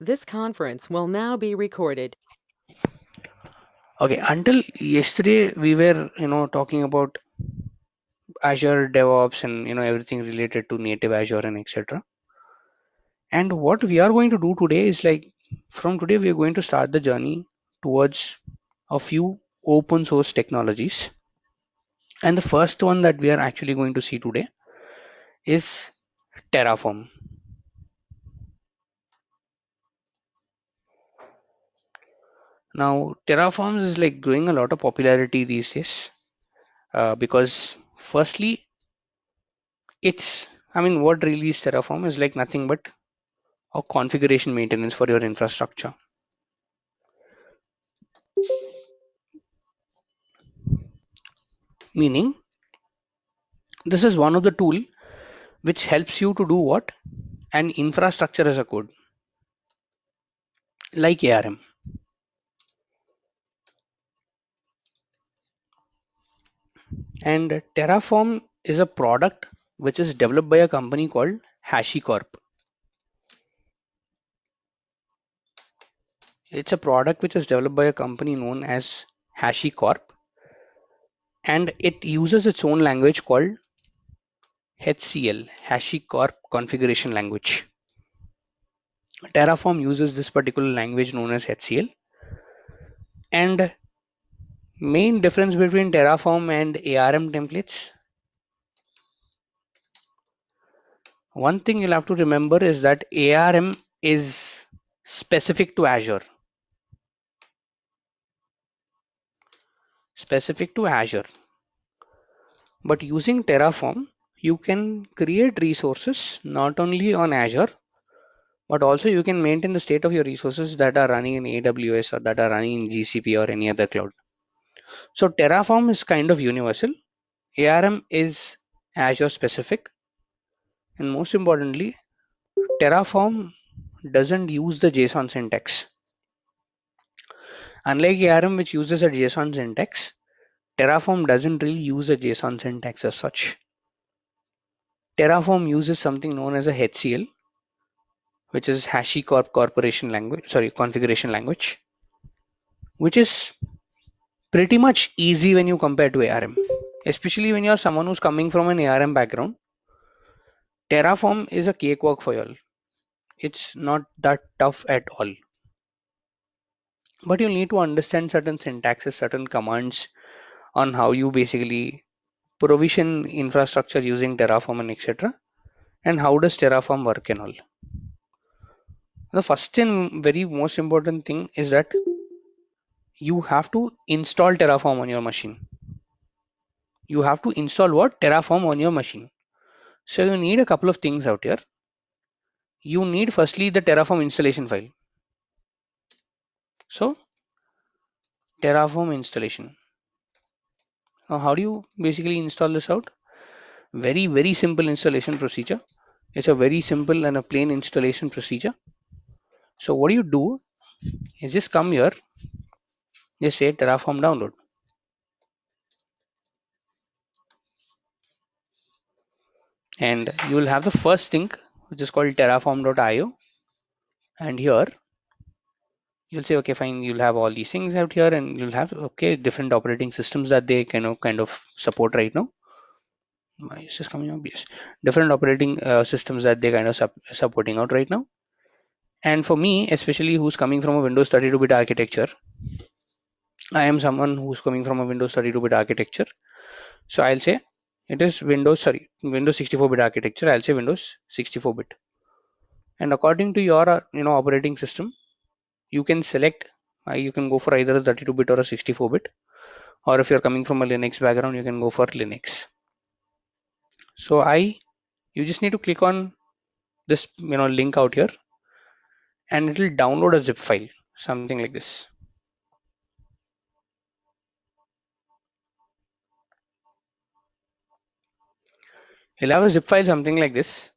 This conference will now be recorded. Okay, until yesterday we were, talking about Azure DevOps and everything related to native Azure and etc. And what we are going to do today is like from today we are going to start the journey towards a few open source technologies. And the first one that we are actually going to see today is Terraform. Now, Terraform is like growing a lot of popularity these days because firstly, what really is Terraform is like nothing but a configuration maintenance for your infrastructure. Meaning, this is one of the tool which helps you to do what? An infrastructure as a code, like ARM. And Terraform is a product which is developed by a company called HashiCorp. It's a product which is developed by a company known as HashiCorp, and it uses its own language called HCL, HashiCorp Configuration Language. Terraform uses this particular language known as HCL, and main difference between Terraform and ARM templates, one thing you'll have to remember is that ARM is specific to Azure, specific to Azure. But using Terraform, you can create resources not only on Azure, but also you can maintain the state of your resources that are running in AWS or that are running in GCP or any other cloud. So Terraform is kind of universal. ARM is Azure specific, and most importantly, Terraform doesn't use the JSON syntax. Unlike ARM, which uses a JSON syntax, Terraform doesn't really use a JSON syntax as such. Terraform uses something known as a HCL, which is HashiCorp configuration language, which is pretty much easy when you compare to ARM. Especially when you're someone who's coming from an ARM background, Terraform is a cakewalk for you all. It's not that tough at all. But you need to understand certain syntaxes, certain commands on how you basically provision infrastructure using Terraform and etc. And how does Terraform work and all. The first and very most important thing is that you have to install Terraform on your machine. You have to install what? Terraform on your machine. So you need a couple of things out here. You need firstly the Terraform installation file. So Terraform installation. Now how do you basically install this out? Very simple installation procedure. It's a very simple and a plain installation procedure. So what you do is just come here, just say Terraform download, and you will have the first thing which is called terraform.io, and here you'll say okay fine, you'll have all these things out here, and you'll have okay different operating systems that they kind of support right now. Is this coming up? Yes, different operating systems that they kind of supporting out right now. And for me, especially who's coming from a Windows 32-bit architecture, I am someone who's coming from a Windows 32-bit architecture. So I'll say it is Windows 64-bit architecture. I'll say Windows 64-bit. And according to your operating system, you can select. You can go for either a 32-bit or a 64-bit. Or if you're coming from a Linux background, you can go for Linux. So you just need to click on this link out here, and it will download a zip file, something like this. You'll have a zip file something like this,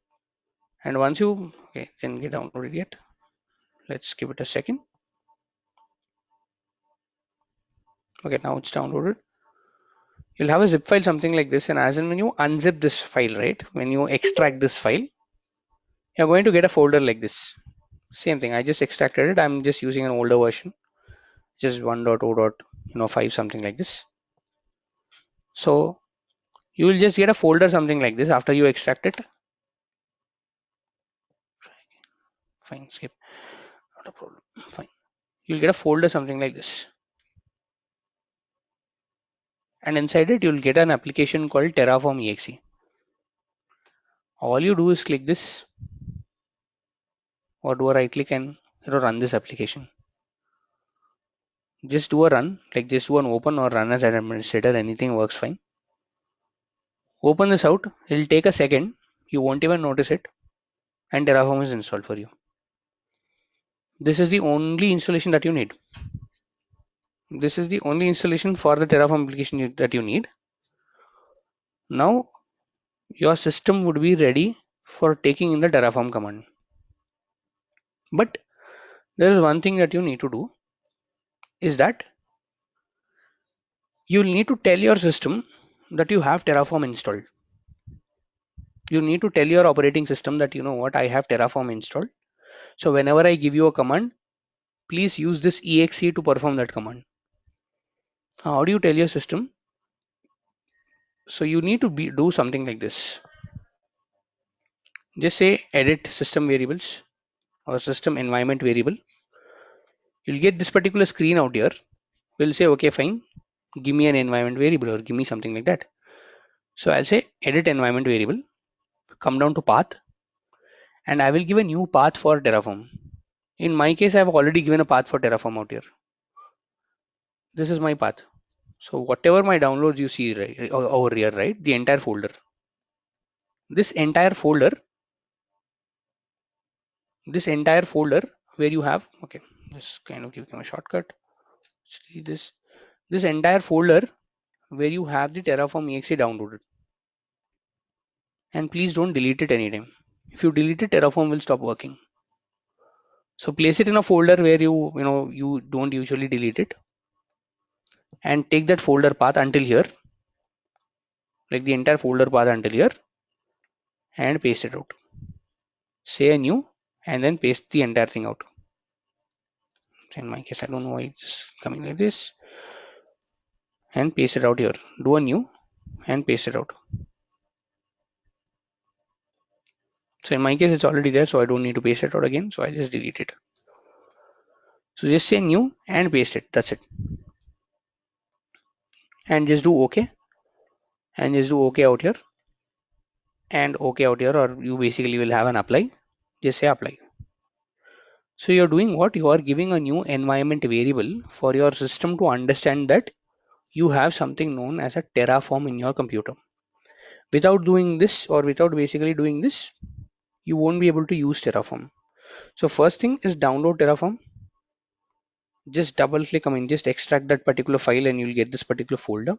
and once you okay, can get downloaded yet. Let's give it a second. Okay, now it's downloaded. You'll have a zip file something like this, and as and when you unzip this file, right, when you extract this file, you're going to get a folder like this, Same thing, I just extracted it. I'm just using an older version, just 1.0.5 something like this. So you will just get a folder something like this after you extract it. Fine, skip, not a problem. Fine, you'll get a folder something like this, and inside it you'll get an application called Terraform exe. All you do is click this or do a right click and run this application. Just do a run, like just do an open or run as an administrator, anything works fine. Open this out, it'll take a second, you won't even notice it, and Terraform is installed for you. This is the only installation that you need. This is the only installation for the Terraform application that you need. Now your system would be ready for taking in the Terraform command. But there is one thing that you need to do, is that you'll need to tell your system that you have Terraform installed. You need to tell your operating system that, you know what, I have Terraform installed. So whenever I give you a command, please use this exe to perform that command. How do you tell your system? So you need to do something like this. Just say edit system variables or system environment variable. You'll get this particular screen out here. We'll say, okay, fine, give me an environment variable or give me something like that. So I'll say edit environment variable, come down to path, and I will give a new path for Terraform. In my case, I've already given a path for Terraform out here. This is my path. So whatever my downloads you see right over here, right, the entire folder, this entire folder, where you have, okay, this kind of give a shortcut. See this entire folder where you have the Terraform exe downloaded. And please don't delete it anytime. If you delete it, Terraform will stop working. So place it in a folder where you don't usually delete it, and take that folder path until here, like the entire folder path until here, and paste it out. Say a new and then paste the entire thing out. In my case, I don't know why it's coming like this, and paste it out here. Do a new and paste it out. So in my case, it's already there, so I don't need to paste it out again. So I just delete it. So just say new and paste it. That's it. And just do OK. And just do OK out here. And OK out here, or you basically will have an apply. Just say apply. So you're doing what? You are giving a new environment variable for your system to understand that you have something known as a Terraform in your computer. Without doing this, or without basically doing this, you won't be able to use Terraform. So first thing is download Terraform. Just double click, just extract that particular file and you'll get this particular folder,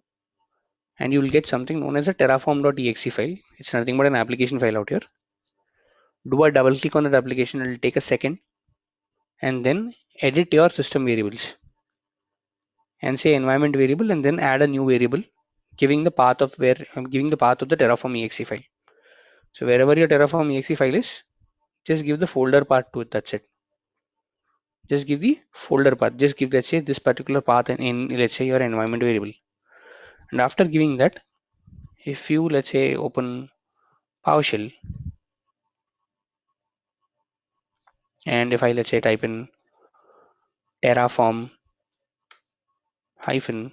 and you will get something known as a terraform.exe file. It's nothing but an application file out here. Do a double click on that application, it will take a second, and then edit your system variables and say environment variable, and then add a new variable giving the path of the Terraform exe file. So wherever your Terraform exe file is, just give the folder path to it. That's it. Just give the folder path. Just give, let's say, this particular path in let's say your environment variable. And after giving that, if you, let's say, open PowerShell, and if I, let's say, type in Terraform hyphen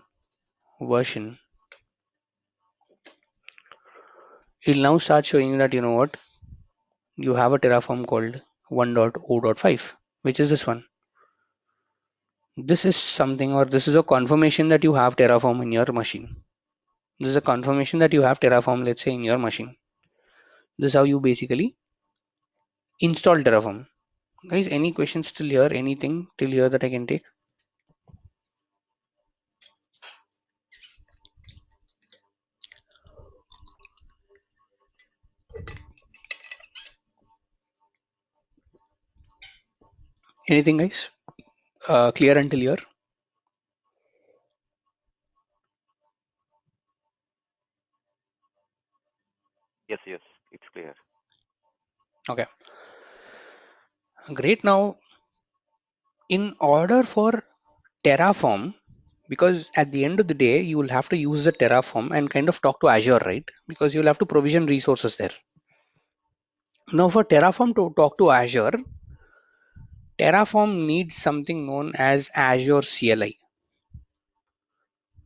version, it'll now start showing you that, you know what, you have a Terraform called 1.0.5, which is this one. This is something, or this is a confirmation that you have Terraform in your machine. This is a confirmation that you have Terraform, let's say, in your machine. This is how you basically install Terraform. Guys, any questions till here? Anything till here that I can take? Anything, guys? Clear until here? Yes, yes, it's clear. Okay. Great. Now In order for Terraform, because at the end of the day, you will have to use the Terraform and kind of talk to Azure, right? Because you'll have to provision resources there. Now, for Terraform to talk to Azure, Terraform needs something known as Azure CLI.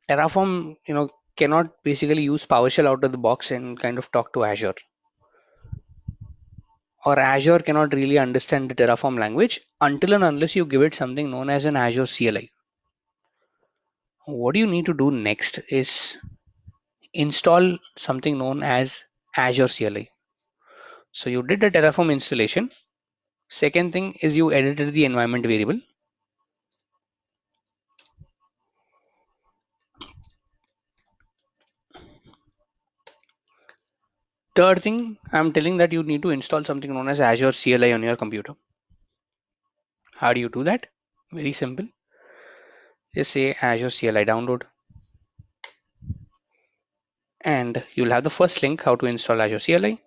Terraform, cannot basically use PowerShell out of the box and kind of talk to Azure. Or Azure cannot really understand the Terraform language until and unless you give it something known as an Azure CLI. What you need to do next is install something known as Azure CLI. So you did the Terraform installation. Second thing is you edited the environment variable. Third thing, I'm telling that you need to install something known as Azure CLI on your computer. How do you do that? Very simple. Just say Azure CLI download, and you'll have the first link how to install Azure CLI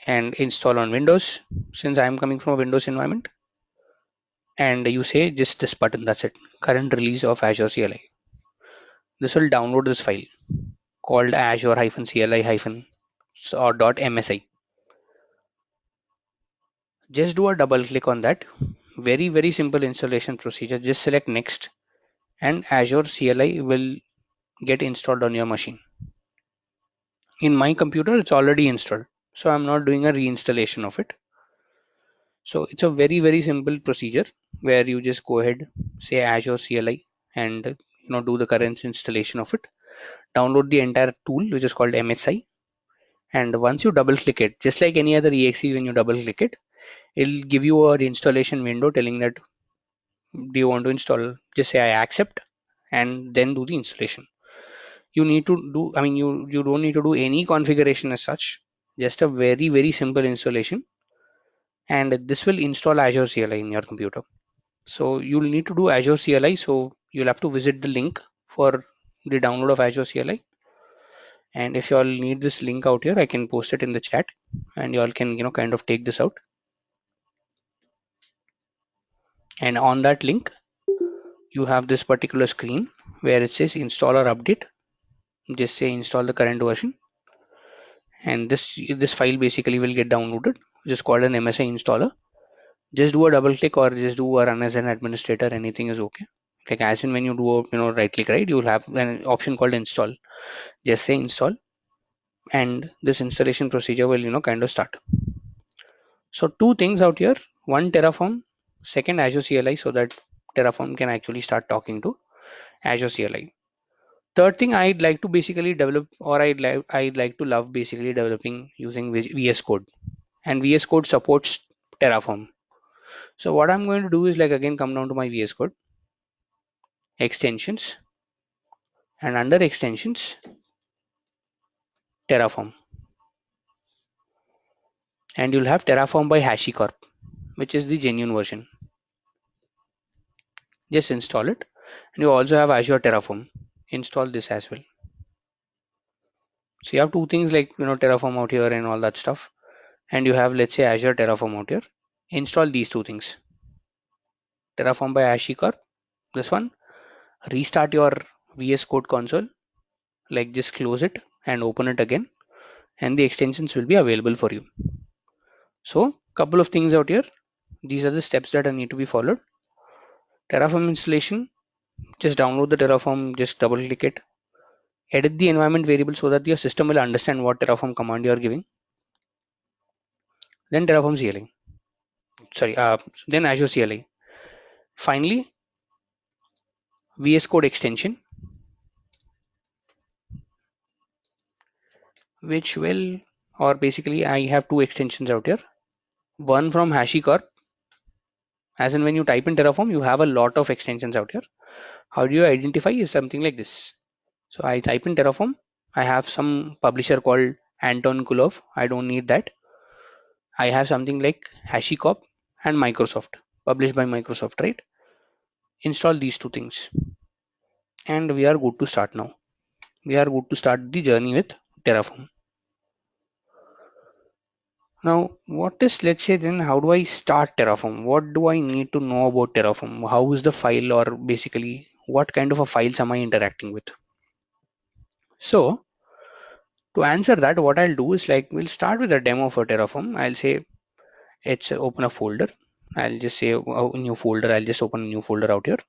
and install on Windows, since I'm coming from a Windows environment. And you say just this button, that's it, current release of Azure CLI. This will download this file called azure-cli-or.msi. Just do a double click on that. Very simple installation procedure. Just select next and Azure CLI will get installed on your machine. In my computer it's already installed, so I'm not doing a reinstallation of it. So it's a very simple procedure where you just go ahead, say Azure CLI, and do the current installation of it. Download the entire tool which is called MSI, and once you double click it, just like any other exe, when you double click it, it'll give you a installation window telling that do you want to install. Just say I accept and then do the installation. You need to do, I mean, you don't need to do any configuration as such, just a very simple installation, and this will install Azure CLI in your computer. So you'll need to do Azure CLI, so you'll have to visit the link for the download of Azure CLI. And if you all need this link out here, I can post it in the chat and you all can kind of take this out. And on that link you have this particular screen where it says install or update. Just say install the current version, and this file basically will get downloaded, which is called an MSI installer. Just do a double click or just do a run as an administrator, anything is okay. Like as in when you do a right click, right, you'll have an option called install. Just say install and this installation procedure will kind of start. So two things out here: one, Terraform; second, Azure CLI, so that Terraform can actually start talking to Azure CLI. Third thing, I'd like to basically develop, or I'd like to love basically developing using VS Code, and VS Code supports Terraform. So what I'm going to do is, like, again come down to my VS Code extensions, and under extensions, Terraform, and you'll have Terraform by HashiCorp, which is the genuine version. Just install it, and you also have Azure Terraform. Install this as well. So you have two things, like Terraform out here and all that stuff, and you have, let's say, Azure Terraform out here. Install these two things: Terraform by HashiCorp, this one. Restart your VS Code console, like just close it and open it again, and the extensions will be available for you. So couple of things out here. These are the steps that need to be followed. Terraform installation: just download the Terraform, just double click it, edit the environment variable so that your system will understand what Terraform command you are giving. Then Terraform CLI, sorry, then Azure CLI. Finally, VS Code extension, which will, or basically I have two extensions out here. One from HashiCorp, as in when you type in Terraform, you have a lot of extensions out here. How do you identify is something like this. So I type in Terraform. I have some publisher called Anton Kulov. I don't need that. I have something like HashiCorp and Microsoft, published by Microsoft, right? Install these two things, and we are good to start now. We are good to start the journey with Terraform. Now, what is, let's say then, how do I start Terraform? What do I need to know about Terraform? How is the file, or basically what kind of a files am I interacting with? So to answer that, what I'll do is like, we'll start with a demo for Terraform. I'll say it's open a folder. I'll just say new folder. I'll just open a new folder out here.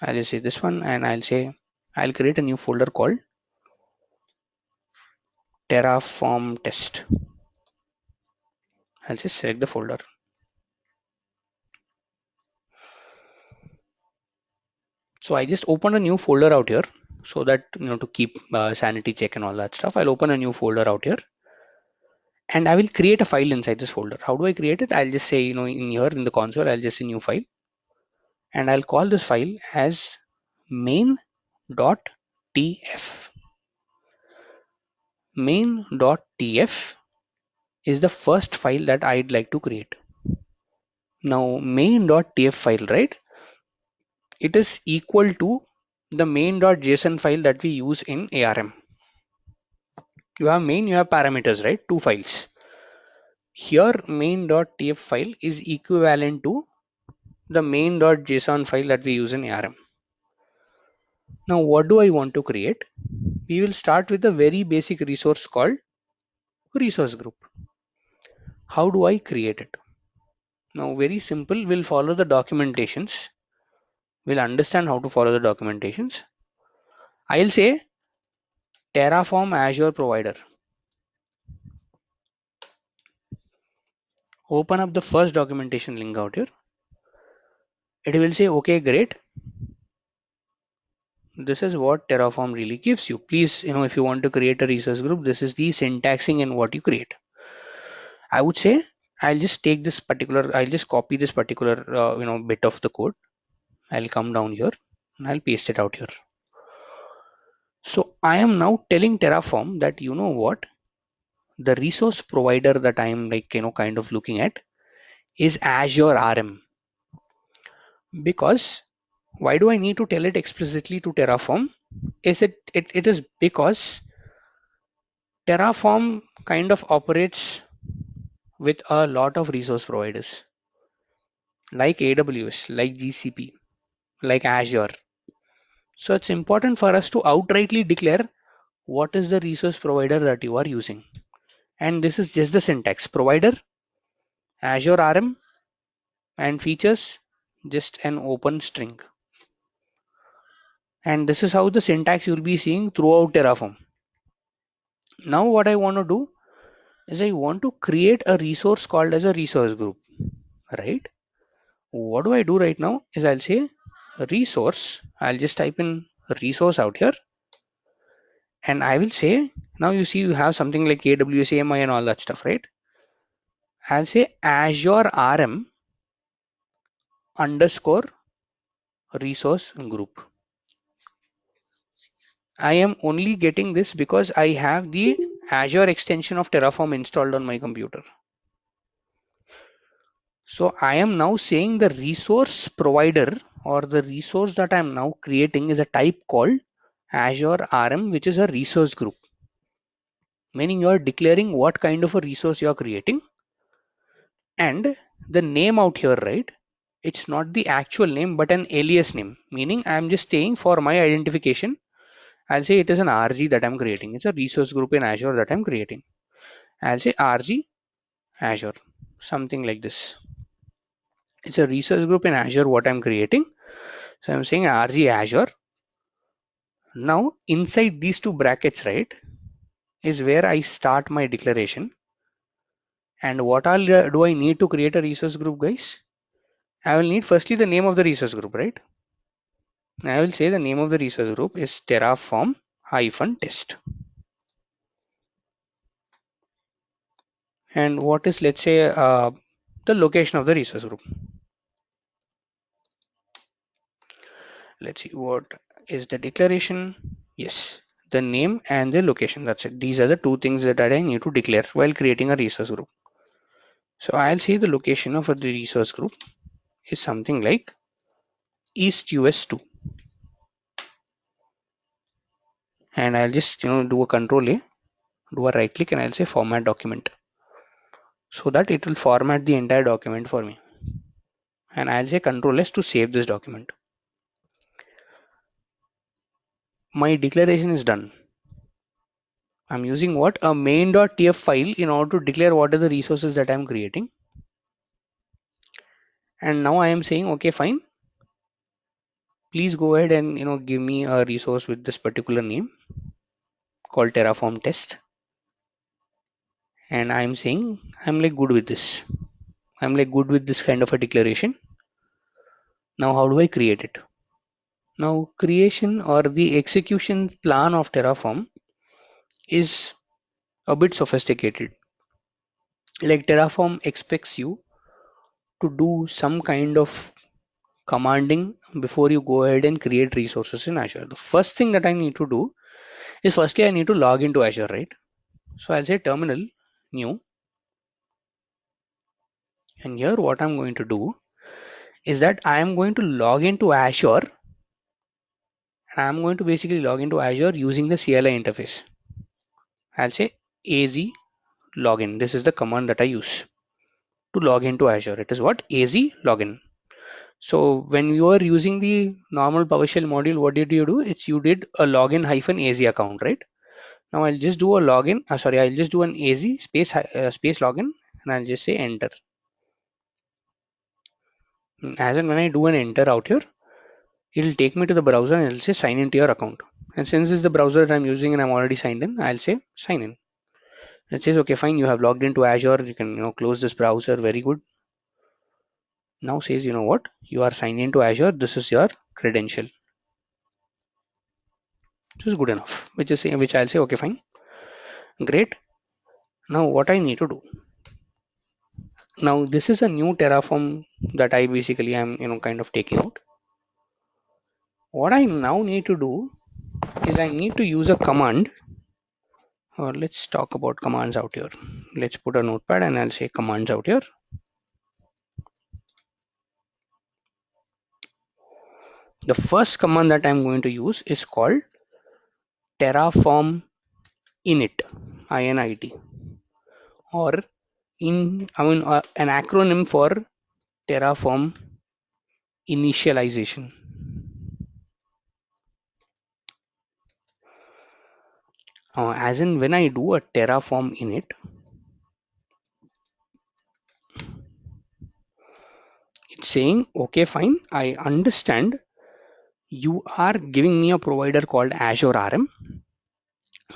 I'll just say this one, and I'll say I'll create a new folder called Terraform test. I'll just select the folder. So I just opened a new folder out here, so that to keep sanity check and all that stuff. I'll open a new folder out here, and I will create a file inside this folder. How do I create it? I'll just say in here in the console, I'll just say new file, and I'll call this file as main.tf. Main.tf is the first file that I'd like to create. Now main.tf file, right? It is equal to the main.json file that we use in ARM. You have main, you have parameters, right? Two files. Here main.tf file is equivalent to the main.json file that we use in ARM. Now what do I want to create? We will start with a very basic resource called resource group. How do I create it? Now very simple, we'll follow the documentations. We'll understand how to follow the documentations. I'll say Terraform Azure provider. Open up the first documentation link out here. It will say, okay, great. This is what Terraform really gives you. Please, if you want to create a resource group, this is the syntaxing and what you create. I would say I'll just take this particular, I'll just copy this particular, bit of the code. I'll come down here and I'll paste it out here. So I am now telling Terraform that, you know what, the resource provider that I am like, kind of looking at is Azure RM. Because why do I need to tell it explicitly to Terraform? It is because Terraform kind of operates with a lot of resource providers like AWS, like GCP, like Azure. So it's important for us to outrightly declare what is the resource provider that you are using. And this is just the syntax: provider, Azure RM, and features, just an open string. And this is how the syntax you'll be seeing throughout Terraform. Now what I want to do is I want to create a resource called as a resource group, right? What do I do right now is I'll say resource. I'll just type in resource out here, and I will say, now you see you have something like AWS AMI and all that stuff, right? I'll say Azure RM underscore resource group. I am only getting this because I have the Azure extension of Terraform installed on my computer. So I am now saying the resource provider, or the resource that I am now creating, is a type called Azure RM, which is a resource group. Meaning you are declaring what kind of a resource you are creating, and the name out here, right? It's not the actual name but an alias name, meaning I'm just saying for my identification, I'll say it is an RG that I'm creating. It's a resource group in Azure that I'm creating. I'll say RG Azure, something like this. It's a resource group in Azure what I'm creating. So I'm saying RG Azure. Now inside these two brackets, right, is where I start my declaration. And what all do I need to create a resource group, guys? I will need firstly the name of the resource group, right? I will say the name of the resource group is Terraform -test. And what is, let's say, the location of the resource group? Let's see, what is the declaration? Yes, the name and the location. That's it. These are the two things that I need to declare while creating a resource group. So I'll say the location of the resource group is something like East US 2. And I'll just do a control A, do a right click, and I'll say format document. so that it will format the entire document for me. And I'll say Control S to save this document. My declaration is done. I'm using what? A main.tf file in order to declare what are the resources that I'm creating. And now I am saying, okay, fine. Please go ahead and give me a resource with this particular name called Terraform test. And I'm saying I'm like good with this. I'm like good with this kind of a declaration. Now how do I create it? Now creation or the execution plan of Terraform is a bit sophisticated. Like Terraform expects you to do some kind of commanding before you go ahead and create resources in Azure. The first thing that I need to do is firstly I need to log into Azure, right? So I'll say terminal new, and here what I'm going to do is that I am going to log into Azure, and I'm going to basically log into Azure using the CLI interface. I'll say az login. This is the command that I use to log into Azure. It is what? Az login. So when you are using the normal PowerShell module, what did you do? It's you did a login hyphen az account, right? Now I'll just do a login. Sorry, I'll just do an az space login, and I'll just say enter. As and when I do an enter out here, it'll take me to the browser and it'll say sign into your account. And since this is the browser that I'm using and I'm already signed in, I'll say sign in. It says okay, fine, you have logged into Azure. You can close this browser. Very good. Now says what? You are signed into Azure. This is your credential. This is good enough. Which I'll say okay, fine, great. Now what I need to do? Now this is a new Terraform that I basically am kind of taking out. What I now need to do is I need to use a command, or let's talk about commands out here. Let's put a notepad and I'll say commands out here. The first command that I'm going to use is called Terraform init, init, or an acronym for Terraform initialization. As in when I do a Terraform init, it's saying okay, fine, I understand you are giving me a provider called Azure RM.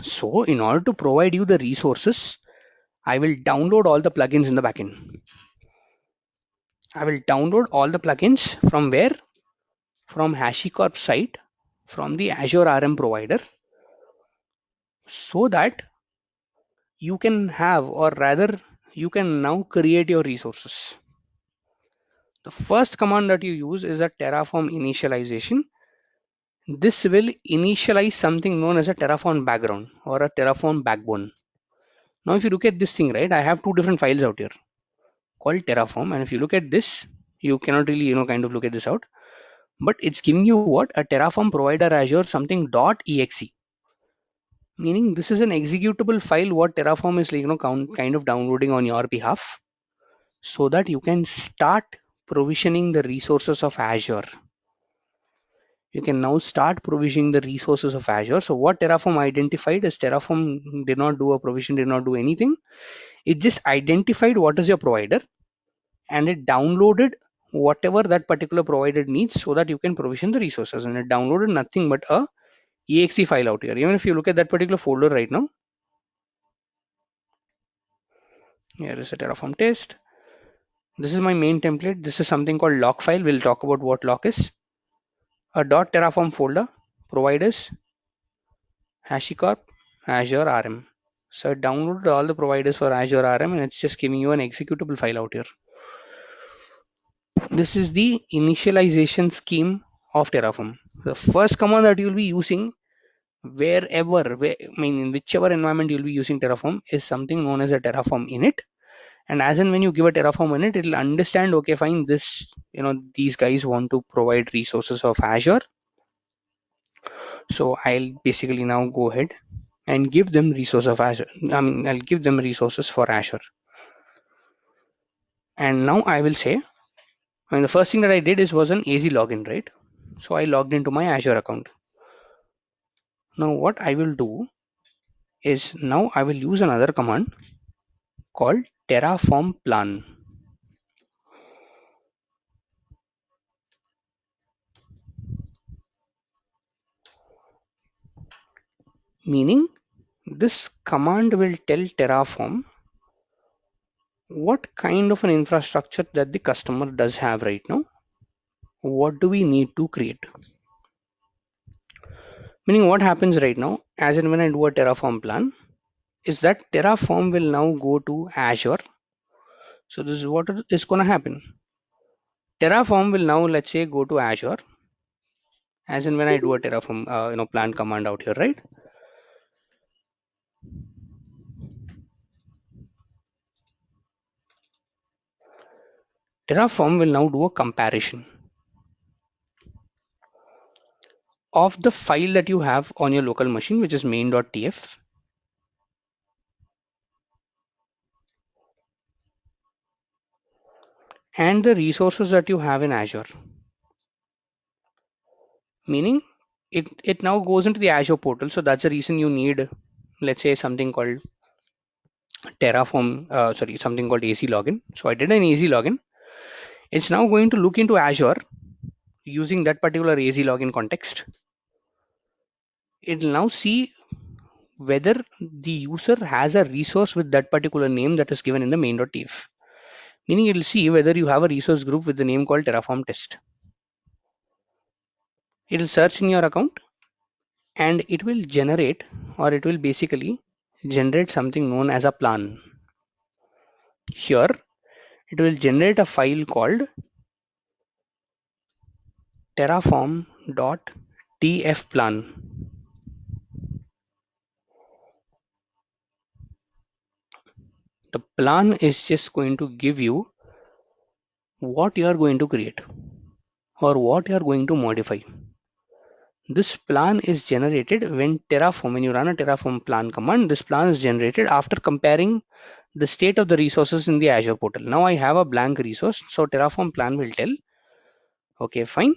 So in order to provide you the resources, I will download all the plugins in the backend. I will download all the plugins from where? From HashiCorp site, from the Azure RM provider, so that you can have, or rather you can now create your resources. The first command that you use is a Terraform initialization. This will initialize something known as a Terraform background or a Terraform backbone. Now if you look at this thing, right, I have two different files out here called Terraform, and if you look at this, you cannot really kind of look at this out, but it's giving you what? A Terraform provider Azure something .exe, meaning this is an executable file what Terraform is like kind of downloading on your behalf, so that you can start provisioning the resources of Azure. You can now start provisioning the resources of Azure. So what Terraform identified is Terraform did not do a provision, did not do anything. It just identified what is your provider, and it downloaded whatever that particular provider needs so that you can provision the resources. And it downloaded nothing but a exe file out here. Even if you look at that particular folder right now, here is a Terraform test. This is my main template. This is something called lock file. We'll talk about what lock is. A .terraform folder, providers, HashiCorp, Azure RM. So I downloaded all the providers for Azure RM, and it's just giving you an executable file out here. This is the initialization scheme of Terraform. The first command that you'll be using in whichever environment you'll be using Terraform is something known as a Terraform init. And as and when you give a Terraform init, it'll understand, okay, fine, these guys want to provide resources of Azure. So I'll basically now go ahead and give them resources of Azure. I'll give them resources for Azure. And now I will say, the first thing that I did was an AZ login, right? So I logged into my Azure account. Now what I will do is now I will use another command called Terraform plan, meaning this command will tell Terraform what kind of an infrastructure that the customer does have right now. What do we need to create? Meaning what happens right now, as and when I do a Terraform plan, is that Terraform will now go to Azure. So this is what is going to happen. Terraform will now, let's say, go to Azure, as and when I do a Terraform, plan command out here, right? Terraform will now do a comparison of the file that you have on your local machine, which is main.tf, and the resources that you have in Azure. Meaning it now goes into the Azure portal. So that's the reason you need, let's say, something called something called AC login. So I did an AC login. It's now going to look into Azure using that particular AC login context. It'll now see whether the user has a resource with that particular name that is given in the main.tf. Meaning it'll see whether you have a resource group with the name called Terraform test. It'll search in your account and it will generate, or it will basically generate something known as a plan. Here it will generate a file called terraform.tf plan. The plan is just going to give you what you are going to create or what you are going to modify. This plan is generated when Terraform, when you run a Terraform plan command, this plan is generated after comparing the state of the resources in the Azure portal. Now I have a blank resource, so Terraform plan will tell, okay, fine,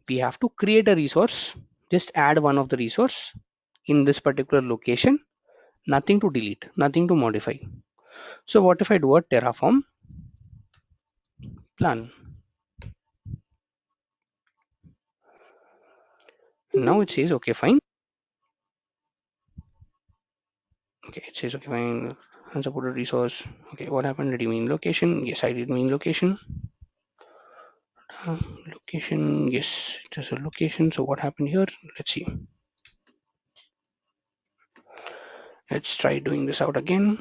we have to create a resource. Just add one of the resource in this particular location, nothing to delete, nothing to modify. So what if I do a Terraform plan? Now it says, okay, fine. Okay, it says, okay, fine, unsupported resource. Okay, what happened? Did you mean location? Yes, I did mean location. Location, yes, it is a location. So what happened here? Let's see. Let's try doing this out again.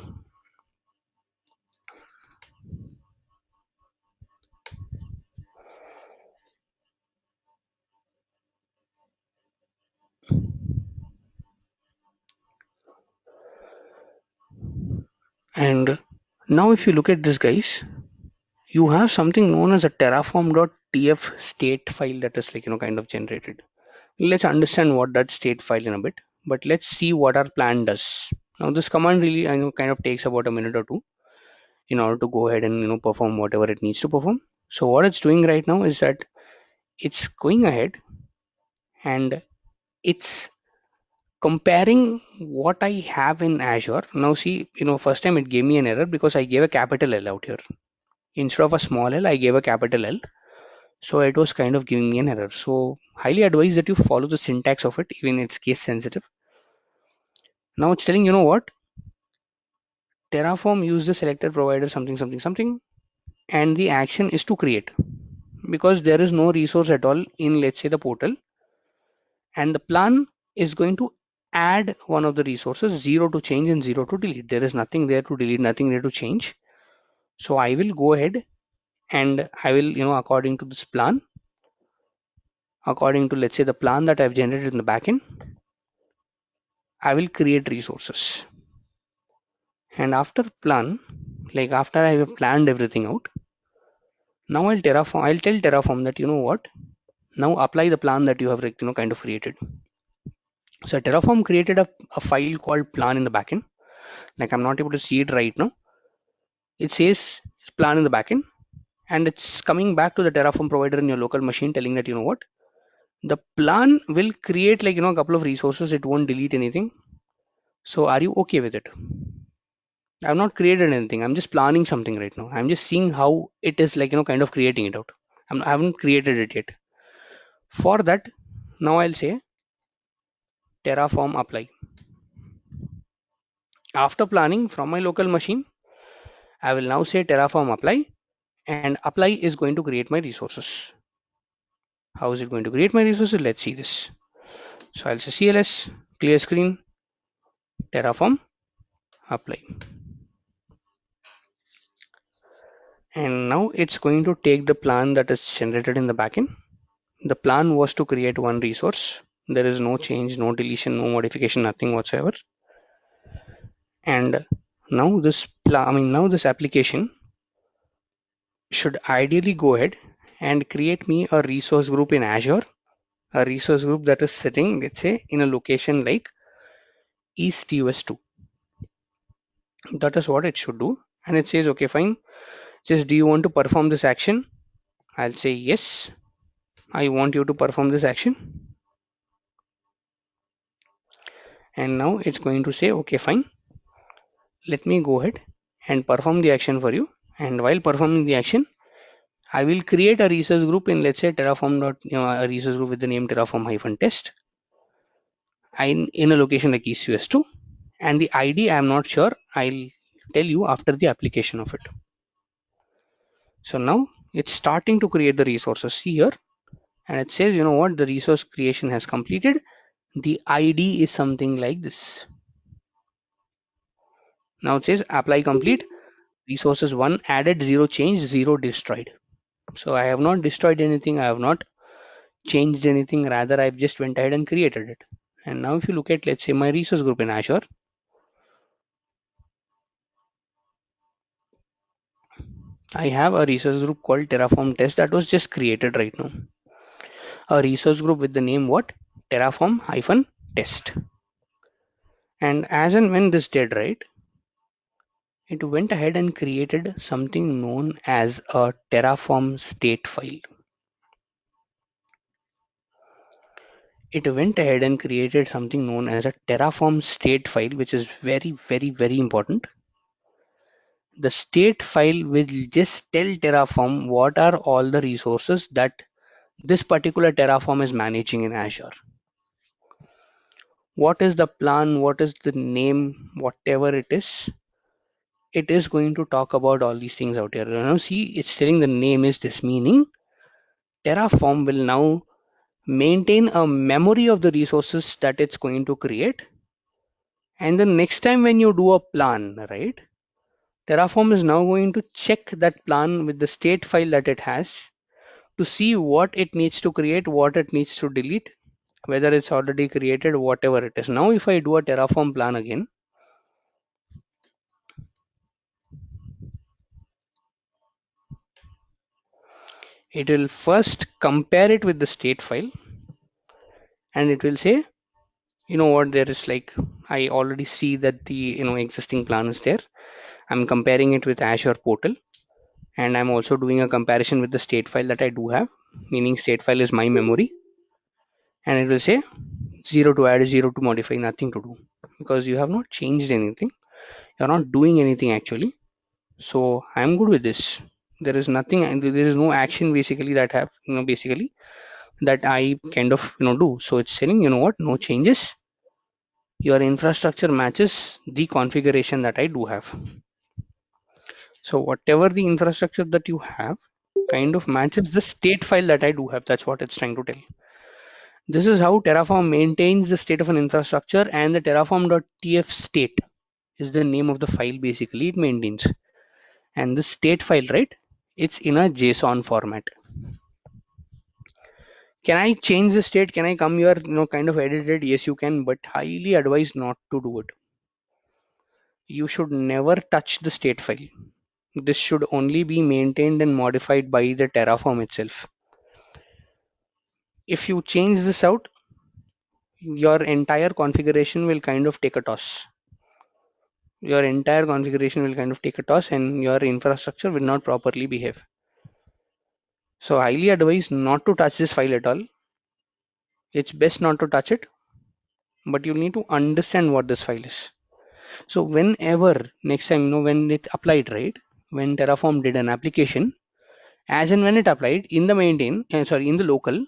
And now if you look at this, guys, you have something known as a terraform.tf state file that is kind of generated. Let's understand what that state file in a bit, but let's see what our plan does. Now this command really kind of takes about a minute or two in order to go ahead and perform whatever it needs to perform. So what it's doing right now is that it's going ahead and it's comparing what I have in Azure. Now see, first time it gave me an error because I gave a capital L out here. Instead of a small l, I gave a capital L. So it was kind of giving me an error. So highly advise that you follow the syntax of it, even it's case sensitive. Now it's telling, what? Terraform use the selected provider something something something, and the action is to create, because there is no resource at all in, let's say, the portal, and the plan is going to add one of the resources, 0 to change and 0 to delete. There is nothing there to delete, nothing there to change. So I will go ahead and I will, according to this plan, according to, let's say, the plan that I've generated in the backend, I will create resources. And after plan, like after I have planned everything out, now I'll tell Terraform that, what, now apply the plan that you have kind of created. So Terraform created a file called plan in the backend. Like I'm not able to see it right now. It says plan in the backend. and it's coming back to the Terraform provider in your local machine telling that, you know what, the plan will create like, a couple of resources. It won't delete anything. So are you okay with it? I've not created anything. I'm just planning something right now. I'm just seeing how it is like, kind of creating it out. I haven't created it yet. For that, now I'll say Terraform apply. After planning from my local machine, I will now say Terraform apply, and apply is going to create my resources. How is it going to create my resources? Let's see this. So I'll say CLS, clear screen, Terraform apply. And now it's going to take the plan that is generated in the backend. The plan was to create one resource. There is no change, no deletion, no modification, nothing whatsoever. And now now this application should ideally go ahead and create me a resource group in Azure, a resource group that is sitting, let's say, in a location like East US2. That is what it should do. And it says, okay, fine. It says, do you want to perform this action? I'll say, yes, I want you to perform this action. And now it's going to say, okay, fine. Let me go ahead and perform the action for you. And while performing the action, I will create a resource group in, let's say, Terraform dot, a resource group with the name Terraform-test. In a location like ECS2, and the ID I'm not sure. I'll tell you after the application of it. So now it's starting to create the resources. See here, and it says, you know what, the resource creation has completed. The ID is something like this. Now it says apply complete. Resources 1 added, 0 changed, 0 destroyed. So I have not destroyed anything. I have not changed anything. Rather, I've just went ahead and created it. And now if you look at, let's say, my resource group in Azure, I have a resource group called Terraform test that was just created right now. A resource group with the name what? Terraform-test. And as and when this did, right, it went ahead and created something known as a Terraform state file. It went ahead and created something known as a Terraform state file, which is very, very, very important. The state file will just tell Terraform what are all the resources that this particular Terraform is managing in Azure. What is the plan? What is the name? Whatever it is going to talk about all these things out here. See, it's telling the name is this, meaning Terraform will now maintain a memory of the resources that it's going to create. And the next time when you do a plan, right, Terraform is now going to check that plan with the state file that it has to see what it needs to create, what it needs to delete, whether it's already created, whatever it is. Now, if I do a Terraform plan again, it will first compare it with the state file, and it will say, you know what, there is like, I already see that the existing plan is there. I'm comparing it with Azure portal, and I'm also doing a comparison with the state file that I do have, meaning state file is my memory, and it will say 0 to add, 0 to modify, nothing to do, because you have not changed anything, you're not doing anything actually. So I'm good with this. There is nothing, and there is no action basically that have basically that I kind of do. So it's saying, you know what, no changes, your infrastructure matches the configuration that I do have. So whatever the infrastructure that you have kind of matches the state file that I do have. That's what it's trying to tell. This is how Terraform maintains the state of an infrastructure, and the terraform.tf state is the name of the file basically it maintains. And the state file, right, it's in a JSON format. Can I change the state? Can I come here, kind of edit it? Yes, you can, but highly advised not to do it. You should never touch the state file. This should only be maintained and modified by the Terraform itself. If you change this out, your entire configuration will kind of take a toss. Your entire configuration will kind of take a toss, and your infrastructure will not properly behave. So highly advise not to touch this file at all. It's best not to touch it, but you need to understand what this file is. So whenever next time, when it applied, right? When Terraform did an application, as and when it applied in the in the local,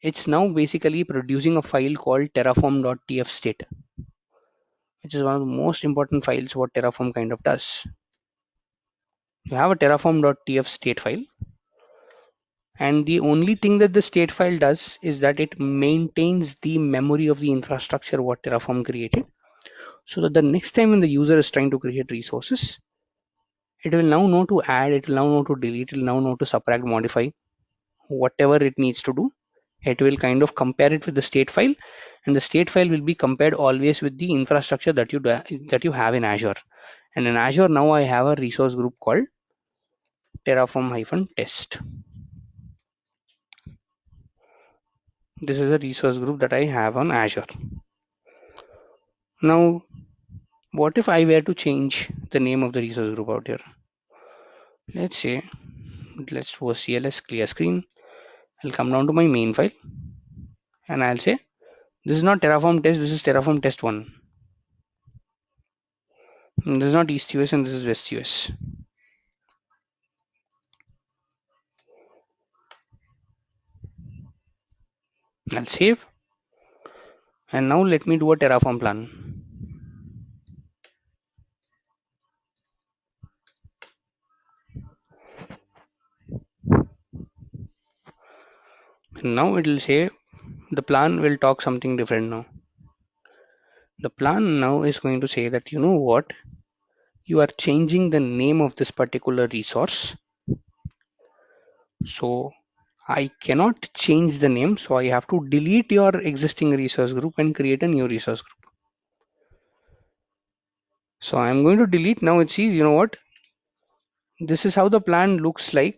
it's now basically producing a file called terraform.tf_state, which is one of the most important files what Terraform kind of does. You have a terraform.tf_state file, and the only thing that the state file does is that it maintains the memory of the infrastructure what Terraform created, so that the next time when the user is trying to create resources, it will now know to add, it will now know to delete, it will now know to subtract, modify, whatever it needs to do. It will kind of compare it with the state file, and the state file will be compared always with the infrastructure that you have in Azure. And in Azure now I have a resource group called terraform-test. This is a resource group that I have on Azure. Now, what if I were to change the name of the resource group out here? Let's say, let's do a CLS clear screen. I'll come down to my main file and I'll say, this is not Terraform test, this is Terraform test 1. And this is not East US and this is West US. I'll save. And now let me do a Terraform plan. And now it will say the plan will talk something different now. The plan now is going to say that, you know what, you are changing the name of this particular resource. So I cannot change the name. So I have to delete your existing resource group and create a new resource group. So I'm going to delete. Now it sees, you know what, this is how the plan looks like.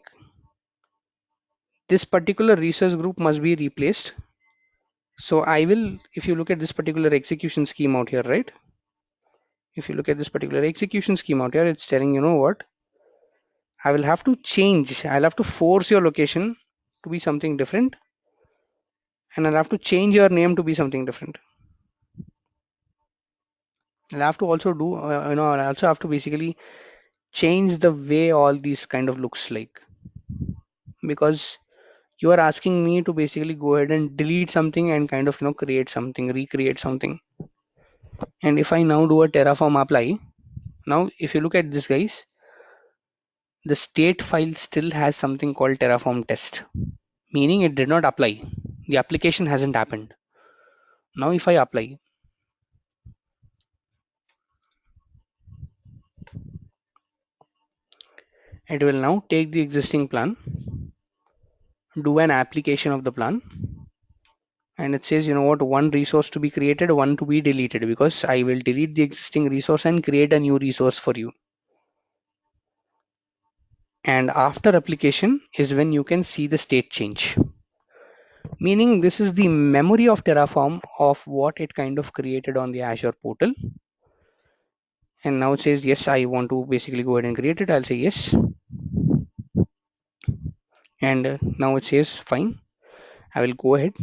This particular resource group must be replaced. So I will, if you look at this particular execution scheme out here, right? If you look at this particular execution scheme out here, it's telling, you know what, I will have to change. I'll have to force your location to be something different. And I'll have to change your name to be something different. I'll have to also do, I also have to basically change the way all these kind of looks like, because you are asking me to basically go ahead and delete something and kind of create something, recreate something. And if I now do a Terraform apply, now if you look at this, guys, the state file still has something called Terraform test, meaning it did not apply. The application hasn't happened. Now if I apply, it will now take the existing plan, do an application of the plan, and it says, you know what, one resource to be created, one to be deleted, because I will delete the existing resource and create a new resource for you. And after application is when you can see the state change, meaning this is the memory of Terraform of what it kind of created on the Azure portal. And now it says, yes, I want to basically go ahead and create it. I'll say yes. And now it says, fine, I will go ahead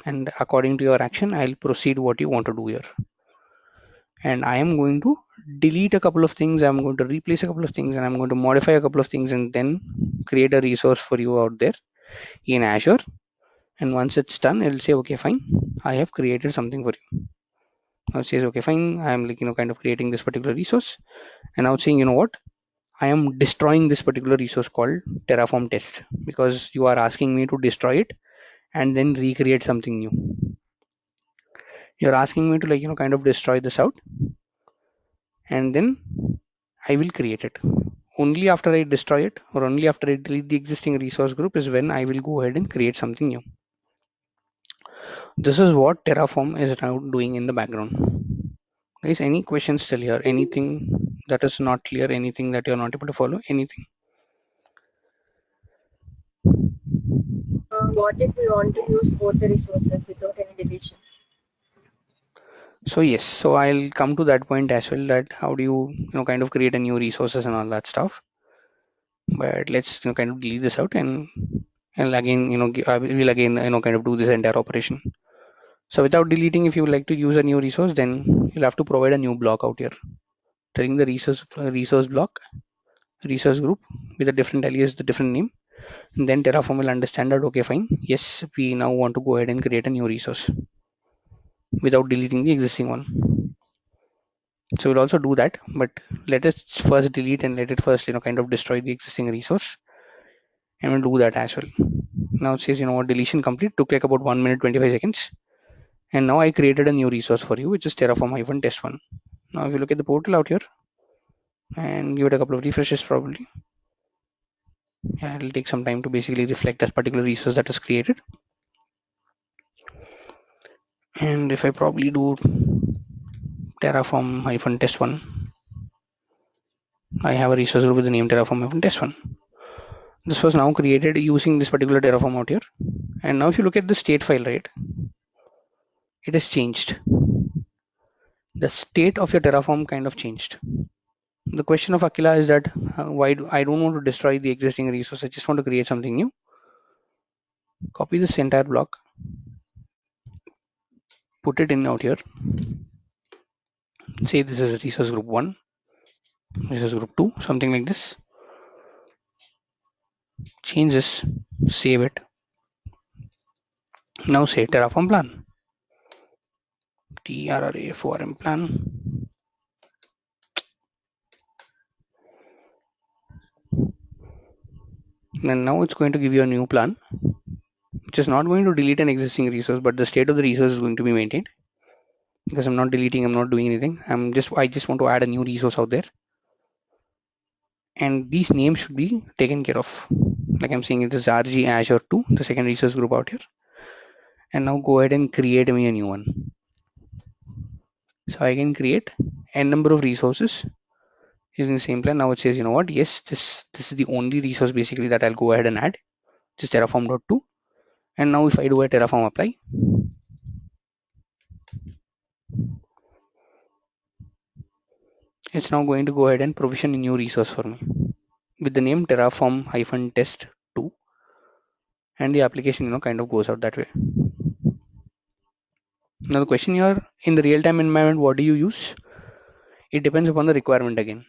and according to your action, I'll proceed what you want to do here. And I am going to delete a couple of things, I'm going to replace a couple of things, and I'm going to modify a couple of things, and then create a resource for you out there in Azure. And once it's done, it'll say, okay, fine, I have created something for you. Now it says, okay, fine, I'm like, kind of creating this particular resource. And now it's saying, you know what, I am destroying this particular resource called Terraform test, because you are asking me to destroy it and then recreate something new. You're asking me to kind of destroy this out, and then I will create it. Only after I destroy it, or only after I delete the existing resource group, is when I will go ahead and create something new. This is what Terraform is now doing in the background. Guys, any questions still here? Anything that is not clear? Anything that you're not able to follow? Anything? What if we want to use both the resources without any deletion? So yes, so I'll come to that point as well, that how do you kind of create a new resources and all that stuff. But let's kind of delete this out, and again I will again kind of do this entire operation. So without deleting, if you would like to use a new resource, then you'll have to provide a new block out here, telling the resource block, resource group with a different alias, the different name. And then Terraform will understand that, okay, fine, yes, we now want to go ahead and create a new resource without deleting the existing one. So we'll also do that, but let us first delete and let it first kind of destroy the existing resource, and we'll do that as well. Now it says what, deletion complete, took like about 1 minute 25 seconds. And now I created a new resource for you, which is terraform-test1. Now if you look at the portal out here and give it a couple of refreshes, probably, yeah, it'll take some time to basically reflect that particular resource that is created. And if I probably do terraform-test1, I have a resource with the name terraform-test1. This was now created using this particular Terraform out here. And now if you look at the state file, right, it has changed. The state of your Terraform kind of changed. The question of Aquila is that why I don't want to destroy the existing resource. I just want to create something new. Copy this entire block, put it in out here. Say this is resource group 1, resource group 2, something like this. Change this, save it. Now say Terraform plan. TRRAFORM plan. And now it's going to give you a new plan, which is not going to delete an existing resource, but the state of the resource is going to be maintained. Because I'm not deleting, I'm not doing anything. I just want to add a new resource out there. And these names should be taken care of. Like I'm saying, it is RG Azure 2, the second resource group out here. And now go ahead and create me a new one. So I can create n number of resources using the same plan. Now it says, what? Yes, this is the only resource basically that I'll go ahead and add, just terraform.2. And now if I do a terraform apply, it's now going to go ahead and provision a new resource for me with the name terraform-test2, and the application kind of goes out that way. Now the question here, in the real-time environment, what do you use? It depends upon the requirement again,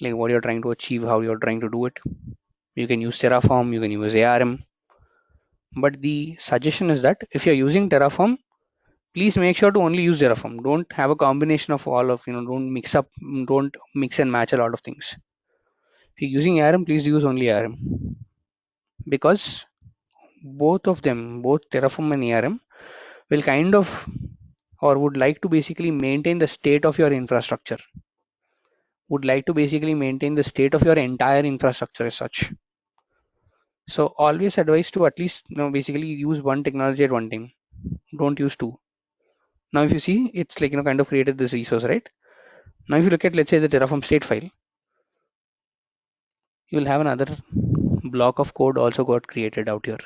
like what you're trying to achieve, how you're trying to do it. You can use Terraform, you can use ARM, but the suggestion is that if you're using Terraform, please make sure to only use Terraform. Don't have a combination of all of, don't mix and match a lot of things. If you're using ARM, please use only ARM, because both of them, both Terraform and ARM, will kind of, or would like to basically maintain the state of your infrastructure, would like to basically maintain the state of your entire infrastructure as such. So always advise to at least basically use one technology at one time. Don't use two. Now if you see, it's like kind of created this resource, right? Now if you look at, let's say, the Terraform state file, you'll have another block of code also got created out here.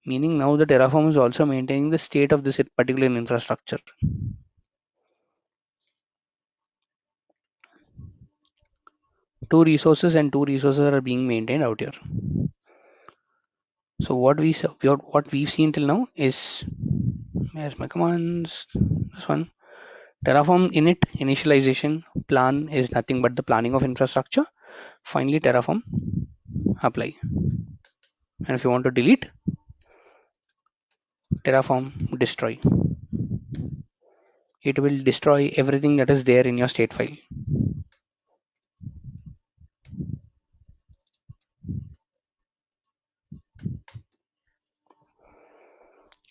Meaning now the Terraform is also maintaining the state of this particular infrastructure. Two resources are being maintained out here. So what we've seen till now is, here's my commands, this one, Terraform init initialization plan is nothing but the planning of infrastructure. Finally, Terraform apply. And if you want to delete, Terraform destroy. It will destroy everything that is there in your state file.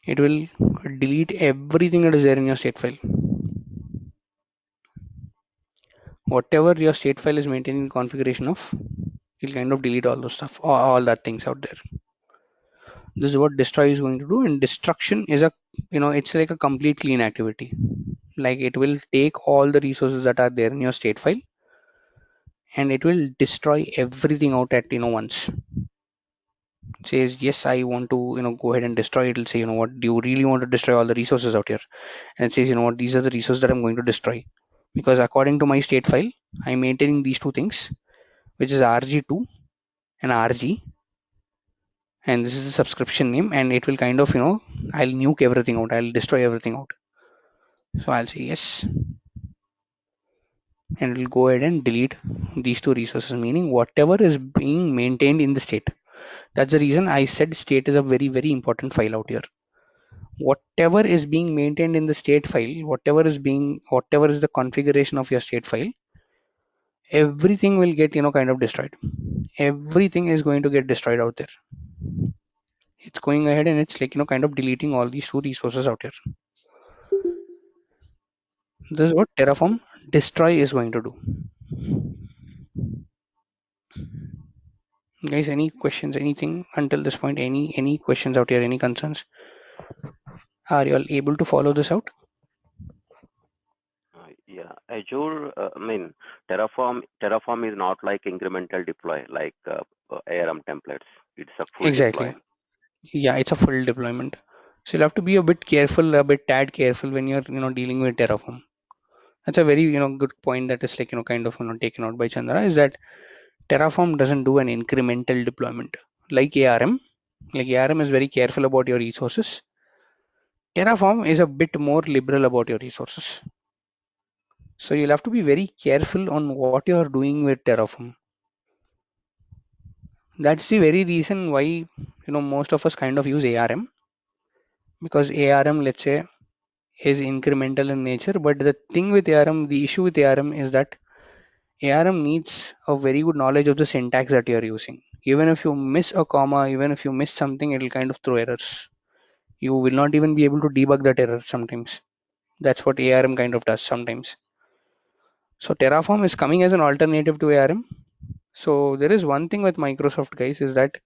It will delete everything that is there in your state file. Whatever your state file is maintaining configuration of, it'll kind of delete all those stuff, all that things out there. This is what destroy is going to do, and destruction is it's like a complete clean activity. Like it will take all the resources that are there in your state file, and it will destroy everything out at once. It says yes, I want to go ahead and destroy. It'll say, what, do you really want to destroy all the resources out here? And it says, what, these are the resources that I'm going to destroy, because according to my state file, I'm maintaining these two things, which is rg2 an RG, and this is the subscription name, and it will kind of, I'll nuke everything out, I'll destroy everything out. So I'll say yes, and it will go ahead and delete these two resources, meaning whatever is being maintained in the state. That's the reason I said state is a very, very important file out here. Whatever is being maintained in the state file, whatever is the configuration of your state file, everything will get, kind of destroyed. Everything is going to get destroyed out there. It's going ahead and it's like, kind of deleting all these two resources out here. This is what Terraform destroy is going to do. Guys, any questions, anything until this point? Any questions out here? Any concerns? Are you all able to follow this out? Yeah, Azure, Terraform is not like incremental deploy like ARM templates. It's a full Exactly. deploy. Yeah, it's a full deployment. So you'll have to be a bit careful, a bit tad careful when you're, dealing with Terraform. That's a very, good point that is like, kind of, taken out by Chandra, is that Terraform doesn't do an incremental deployment like ARM. Like ARM is very careful about your resources. Terraform is a bit more liberal about your resources. So you'll have to be very careful on what you're doing with Terraform. That's the very reason why, most of us kind of use ARM, because ARM, let's say, is incremental in nature. But the thing with ARM, the issue with ARM is that ARM needs a very good knowledge of the syntax that you're using. Even if you miss a comma, even if you miss something, it'll kind of throw errors. You will not even be able to debug that error sometimes. That's what ARM kind of does sometimes. So Terraform is coming as an alternative to ARM. So there is one thing with Microsoft, guys, is that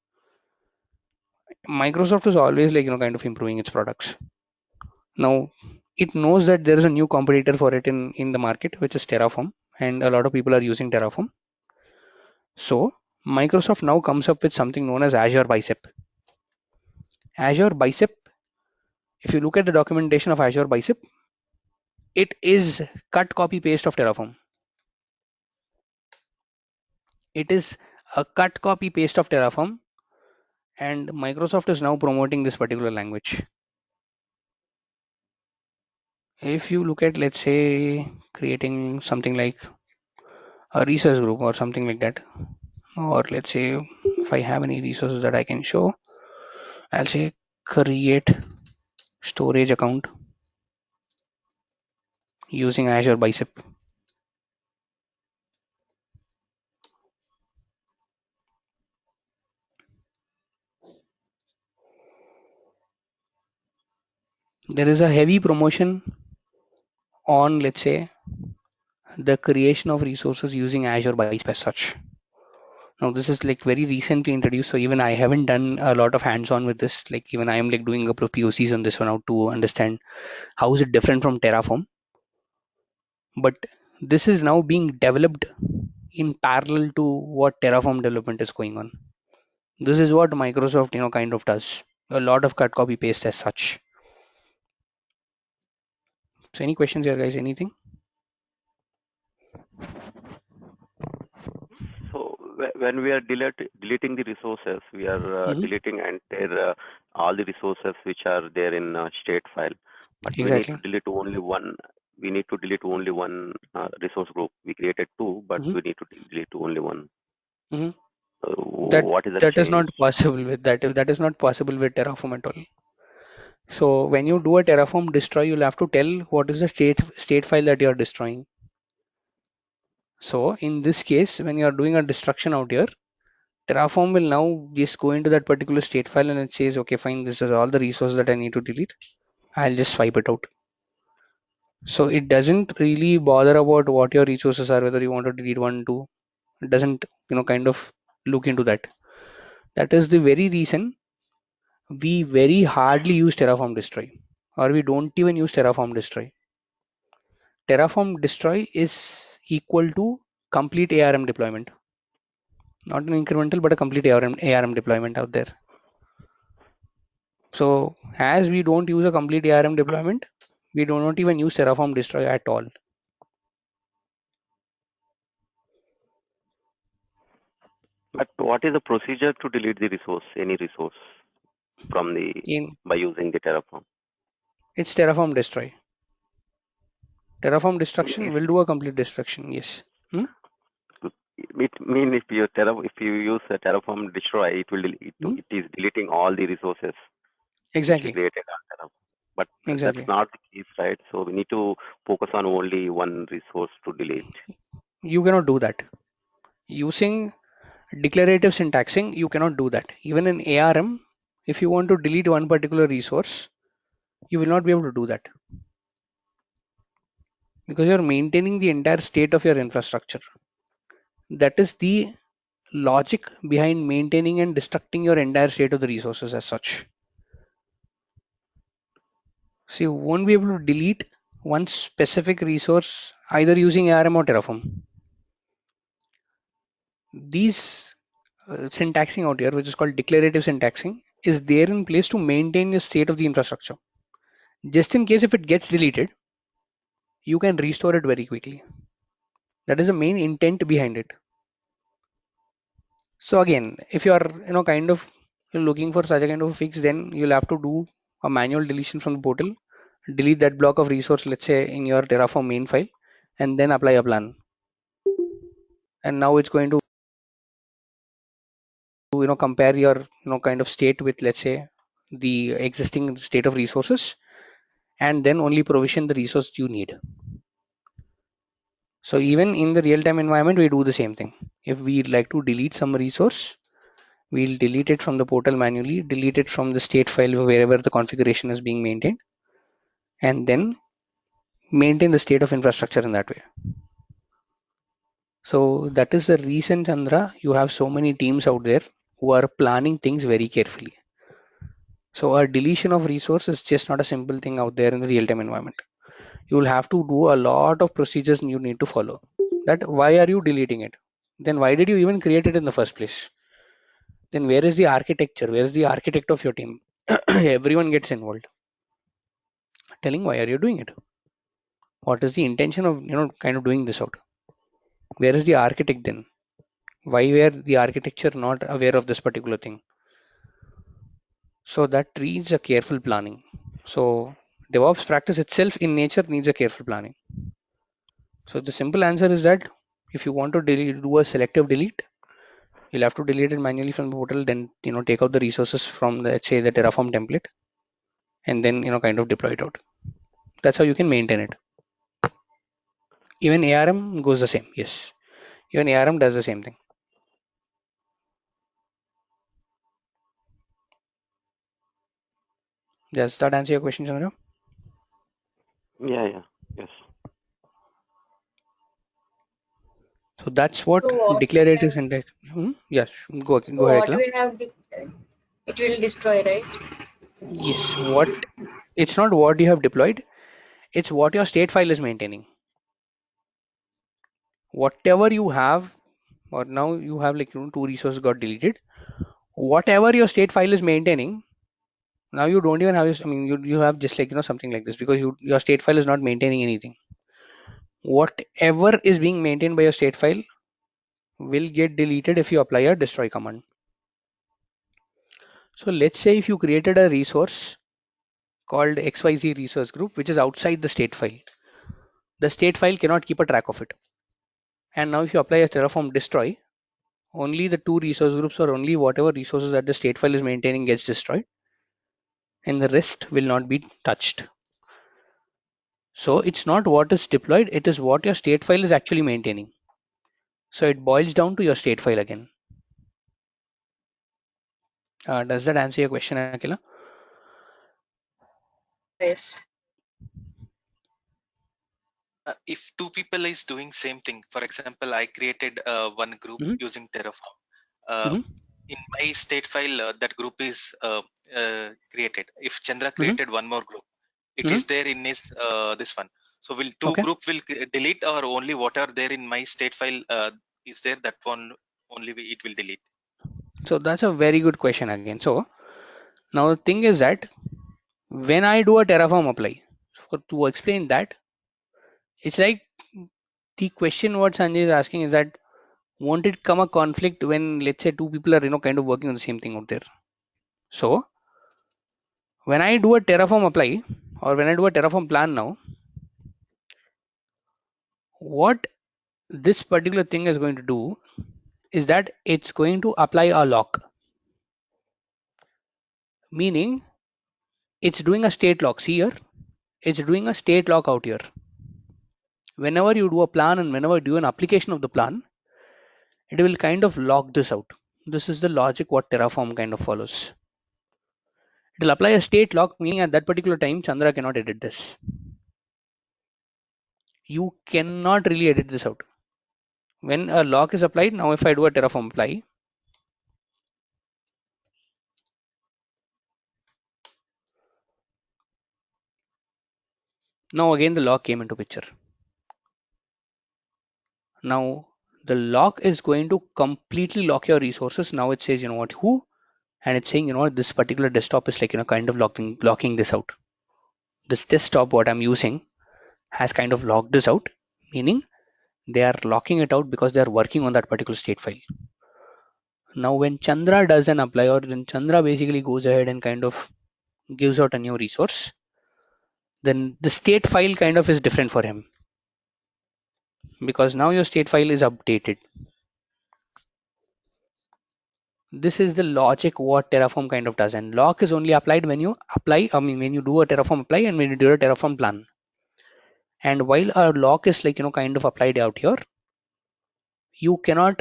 Microsoft is always like, kind of improving its products. Now it knows that there is a new competitor for it in the market, which is Terraform, and a lot of people are using Terraform. So Microsoft now comes up with something known as Azure Bicep. Azure Bicep, if you look at the documentation of Azure Bicep, it is cut copy paste of Terraform. It is a cut copy paste of Terraform, and Microsoft is now promoting this particular language. If you look at, let's say, creating something like a research group or something like that, or let's say if I have any resources that I can show, I'll say create storage account using Azure Bicep. There is a heavy promotion on, let's say, the creation of resources using Azure Bicep as such. Now this is like very recently introduced, so even I haven't done a lot of hands-on with this. Like even I am like doing a couple of POCs on this one out to understand how is it different from Terraform. But this is now being developed in parallel to what Terraform development is going on. This is what Microsoft, kind of does. A lot of cut copy paste as such. So any questions here, guys? Anything? So when we are deleting the resources, we are Hmm. deleting entire all the resources which are there in state file. But we need to Exactly. delete only one. We need to delete only one resource group. We created two, but Hmm. we need to delete only one. Hmm. That What is the that is change? not possible with that. That is not possible with Terraform at all. So when you do a Terraform destroy, you'll have to tell what is the state file that you're destroying. So in this case, when you're doing a destruction out here, Terraform will now just go into that particular state file and it says, okay, fine, this is all the resources that I need to delete. I'll just swipe it out. So it doesn't really bother about what your resources are, whether you want to delete one, two. It doesn't, kind of look into that. That is the very reason we very hardly use Terraform destroy, or we don't even use Terraform destroy. Terraform destroy is equal to complete ARM deployment, not an incremental, but a complete ARM deployment out there. So as we don't use a complete ARM deployment, we do not even use Terraform destroy at all. But what is the procedure to delete the resource, any resource from the In by using the Terraform? it's Terraform destroy. Terraform destruction If will do a complete destruction. Yes. Hmm? it mean if you if you use a Terraform destroy, it will Hmm? it is deleting all the resources which we Exactly. created on Terraform. But that's Exactly. not the case, right? So we need to focus on only one resource to delete. You cannot do that. Using declarative syntaxing, you cannot do that. Even in ARM, if you want to delete one particular resource, you will not be able to do that because you're maintaining the entire state of your infrastructure. That is the logic behind maintaining and destructing your entire state of the resources as such. So you won't be able to delete one specific resource either using ARM or Terraform. These syntaxing out here, which is called declarative syntaxing, is there in place to maintain the state of the infrastructure. Just in case if it gets deleted, you can restore it very quickly. That is the main intent behind it. So again, if you are kind of looking for such a kind of a fix, then you'll have to do a manual deletion from the portal, delete that block of resource, let's say in your Terraform main file, and then apply a plan. And now it's going to compare your kind of state with, let's say, the existing state of resources, and then only provision the resource you need. So even in the real-time environment, we do the same thing. If we'd like to delete some resource, we'll delete it from the portal manually, delete it from the state file wherever the configuration is being maintained, and then maintain the state of infrastructure in that way. So that is the reason, Chandra, you have so many teams out there who are planning things very carefully. So a deletion of resource is just not a simple thing out there in the real-time environment. You will have to do a lot of procedures you need to follow. That why are you deleting it? Then why did you even create it in the first place? Then where is the architecture? Where is the architect of your team? Everyone gets involved. Telling why are you doing it? What is the intention of kind of doing this out? Where is the architect then? Why were the architecture not aware of this particular thing? So that needs a careful planning. So DevOps practice itself in nature needs a careful planning. So the simple answer is that if you want to do a selective delete, you'll have to delete it manually from the portal, then take out the resources from the, let's say, the Terraform template, and then kind of deploy it out. That's how you can maintain it. Even ARM goes the same. Yes, even ARM does the same thing. Does that answer your question, Chandra? Yeah. Yes. So that's what So what we declarative have, syntax. Yes, go so ahead, what Kila. we have declared, it will destroy, right? Yes, what it's not what you have deployed, it's what your state file is maintaining. Whatever you have, or now you have like two resources got deleted. Whatever your state file is maintaining, now you don't even have. I mean, you have just like something like this because your state file is not maintaining anything. Whatever is being maintained by your state file will get deleted if you apply a destroy command. So let's say if you created a resource called XYZ resource group, which is outside the state file. The state file cannot keep a track of it. And now if you apply a Terraform destroy, only the two resource groups or only whatever resources that the state file is maintaining gets destroyed, and the rest will not be touched. So it's not what is deployed, it is what your state file is actually maintaining. So it boils down to your state file again. Does that answer your question, Akila? Yes. If two people is doing same thing, for example, I created one group Mm-hmm. using Terraform. Uh, Mm-hmm. in my state file, that group is created. If Chandra Mm-hmm. created one more group, it Mm-hmm. is there in his this one. So will two Okay. group will delete, or only what are there in my state file is there, that one only it will delete? So that's a very good question again. So now the thing is that when I do a Terraform apply, to explain that, it's like the question what Sanjay is asking is that won't it come a conflict when, let's say, two people are kind of working on the same thing out there? So when I do a Terraform apply, or when I do a Terraform plan now, what this particular thing is going to do is that it's going to apply a lock, meaning it's doing a state lock. See here, it's doing a state lock out here. Whenever you do a plan and whenever you do an application of the plan, it will kind of lock this out. This is the logic what Terraform kind of follows. It will apply a state lock, meaning at that particular time Chandra cannot edit this. You cannot really edit this out. When a lock is applied, now if I do a Terraform apply, now again the lock came into picture. Now the lock is going to completely lock your resources. Now it says, who, and it's saying, this particular desktop is like, kind of blocking this out. This desktop, what I'm using, has kind of locked this out, meaning they are locking it out because they are working on that particular state file. Now when Chandra does an apply, or when Chandra basically goes ahead and kind of gives out a new resource, then the state file kind of is different for him, because now your state file is updated. This is the logic what Terraform kind of does, and lock is only applied when you apply, when you do a Terraform apply and when you do a Terraform plan. And while a lock is like, kind of applied out here, you cannot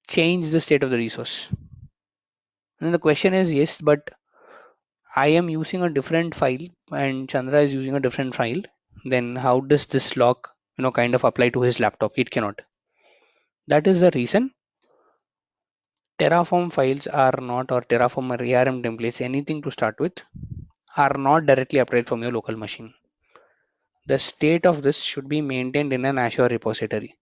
change the state of the resource. And the question is, yes, but I am using a different file and Chandra is using a different file. Then how does this lock, kind of apply to his laptop? It cannot. That is the reason Terraform files are not, or Terraform or ARM templates, anything to start with, are not directly applied from your local machine. The state of this should be maintained in an Azure repository.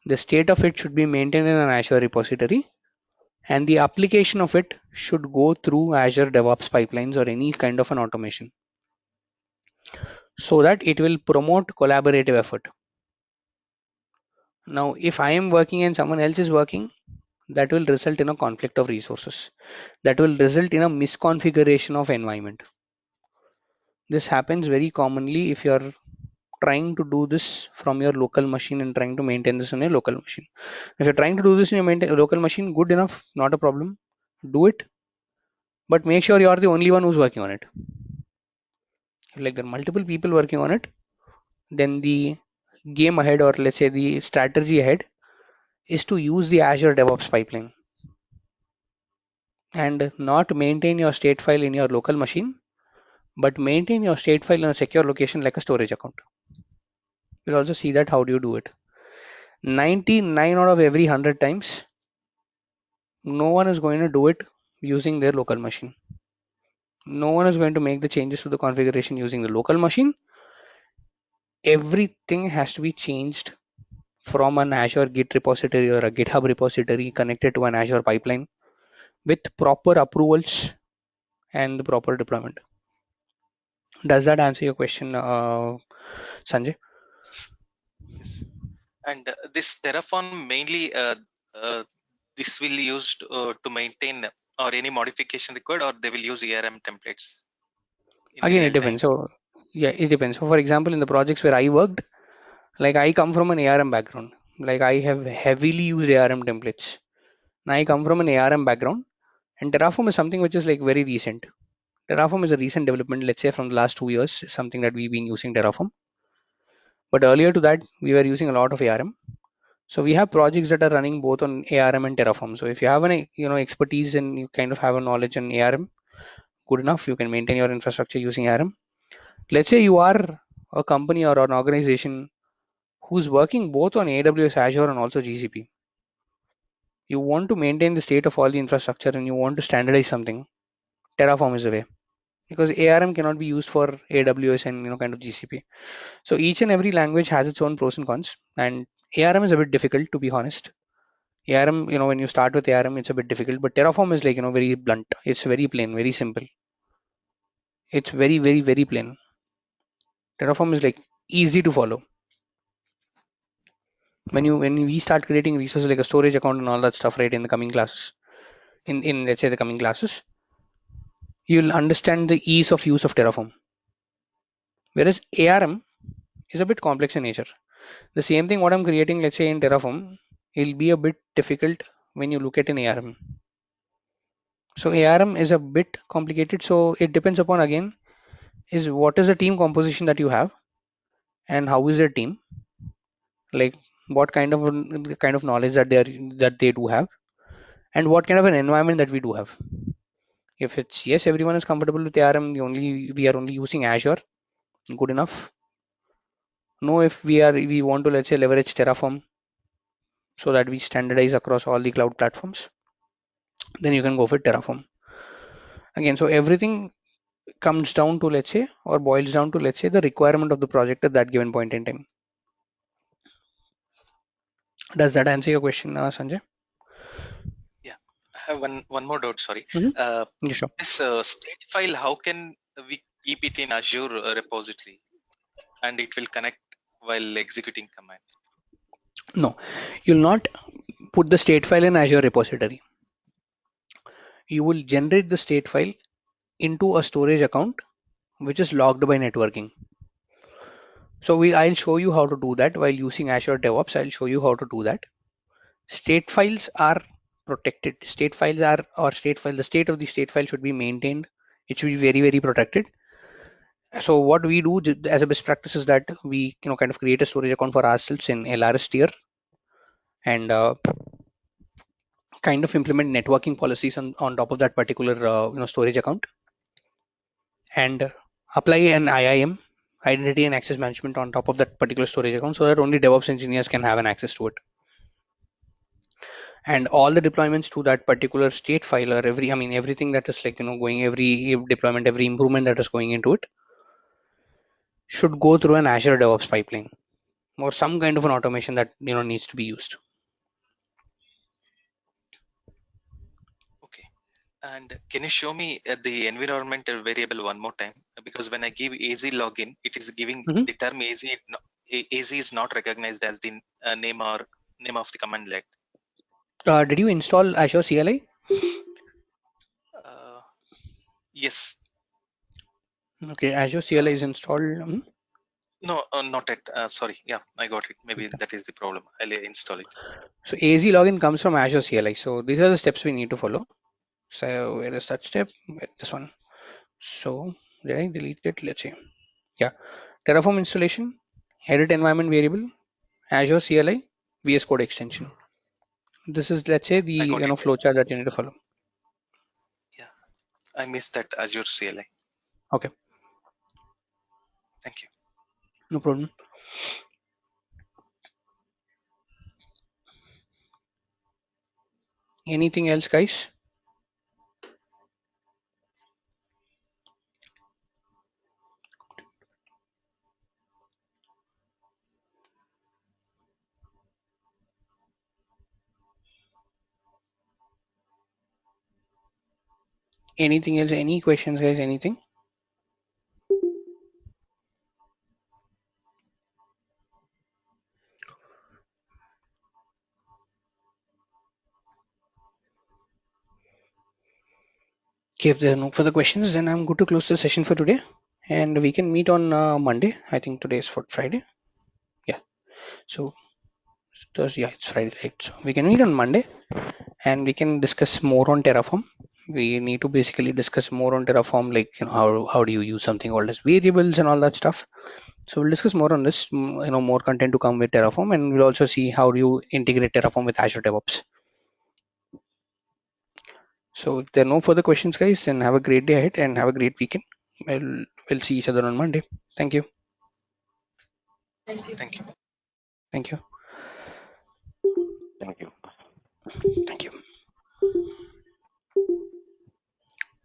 The state of it should be maintained in an Azure repository, and the application of it should go through Azure DevOps pipelines or any kind of an automation, so that it will promote collaborative effort. Now, if I am working and someone else is working, that will result in a conflict of resources. That will result in a misconfiguration of environment. This happens very commonly if you're trying to do this from your local machine and trying to maintain this on your local machine. If you're trying to do this in your local machine, good enough, not a problem. Do it, but make sure you're the only one who's working on it. Like there are multiple people working on it, then the game ahead, or let's say the strategy ahead, is to use the Azure DevOps pipeline and not maintain your state file in your local machine, but maintain your state file in a secure location like a storage account. We'll also see that how do you do it. 99 out of every 100 times, no one is going to do it using their local machine. No one is going to make the changes to the configuration using the local machine. Everything has to be changed from an Azure Git repository or a GitHub repository connected to an Azure pipeline with proper approvals and the proper deployment. Does that answer your question, Sanjay? Yes. And this Terraform mainly this will used to maintain or any modification required, or they will use ARM templates in Again, real it depends. time. So yeah, it depends. So for example, in the projects where I worked, like I come from an ARM background. Like I have heavily used ARM templates. Now I come from an ARM background, and Terraform is something which is like very recent. Terraform is a recent development, let's say from the last 2 years, something that we've been using Terraform. But earlier to that, we were using a lot of ARM. So we have projects that are running both on ARM and Terraform. So if you have an expertise and you kind of have a knowledge on ARM, good enough, you can maintain your infrastructure using ARM. Let's say you are a company or an organization who's working both on AWS, Azure, and also GCP. You want to maintain the state of all the infrastructure and you want to standardize something. Terraform is the way, because ARM cannot be used for AWS and kind of GCP. So each and every language has its own pros and cons, and ARM is a bit difficult, to be honest. ARM, when you start with ARM, it's a bit difficult, but Terraform is like, very blunt. It's very plain, very simple. It's very, very, very plain. Terraform is like easy to follow. when we start creating resources like a storage account and all that stuff, right, in the coming classes, in let's say the coming classes, you'll understand the ease of use of Terraform. Whereas ARM is a bit complex in nature. The same thing what I'm creating, let's say in Terraform, it'll be a bit difficult when you look at an ARM. So ARM is a bit complicated. So it depends upon, again, is what is the team composition that you have and how is their team, like what kind of knowledge that they do have, and what kind of an environment that we do have. If it's yes, everyone is comfortable with ARM, we are only using Azure, good enough. No, if we want to, let's say, leverage Terraform so that we standardize across all the cloud platforms, then you can go for Terraform. Again, so everything comes down to, let's say, or boils down to, let's say, the requirement of the project at that given point in time. Does that answer your question, Sanjay? Yeah, I have one more doubt. Sorry. Yeah, sure. This state file, how can we keep it in Azure repository, and it will connect while executing command? No, you'll not put the state file in Azure repository. You will generate the state file into a storage account which is logged by networking. So I'll show you how to do that while using Azure DevOps. I'll show you how to do that. State files are protected. State files are, or state file, the state of the state file should be maintained. It should be very, very protected. So what we do as a best practice is that we kind of create a storage account for ourselves in LRS tier, and kind of implement networking policies on top of that particular storage account, and apply an IAM, identity and access management, on top of that particular storage account, so that only DevOps engineers can have an access to it. And all the deployments to that particular state file, or everything that is like going, every deployment, every improvement that is going into it, should go through an Azure DevOps pipeline or some kind of an automation that needs to be used. Okay. And can you show me the environmental variable one more time? Because when I give AZ login, it is giving Mhm. the term AZ. AZ is not recognized as the name or name of the commandlet. Did you install Azure CLI? Yes. Okay, Azure CLI is installed. No, not yet. Sorry. Yeah, I got it. Maybe that is the problem. I'll install it. So AZ login comes from Azure CLI. So these are the steps we need to follow. So where is that step? This one. So did I delete it? Let's see. Yeah. Terraform installation, edit environment variable, Azure CLI, VS Code extension. This is, let's say, I the got it. flowchart that you need to follow. Yeah, I missed that Azure CLI. Okay. Thank you. No problem. Anything else, guys? Anything else? Any questions, guys? Anything? Okay, if there are no further questions, then I'm good to close the session for today. And we can meet on Monday. I think today is for Friday. Yeah. So Thursday, yeah, it's Friday, right? So we can meet on Monday and we can discuss more on Terraform. We need to basically discuss more on Terraform, like how do you use something called as variables and all that stuff. So we'll discuss more on this. More content to come with Terraform, and we'll also see how do you integrate Terraform with Azure DevOps. So if there are no further questions, guys, then have a great day ahead and have a great weekend. We'll see each other on Monday. Thank you. Thank you. Thank you. Thank you.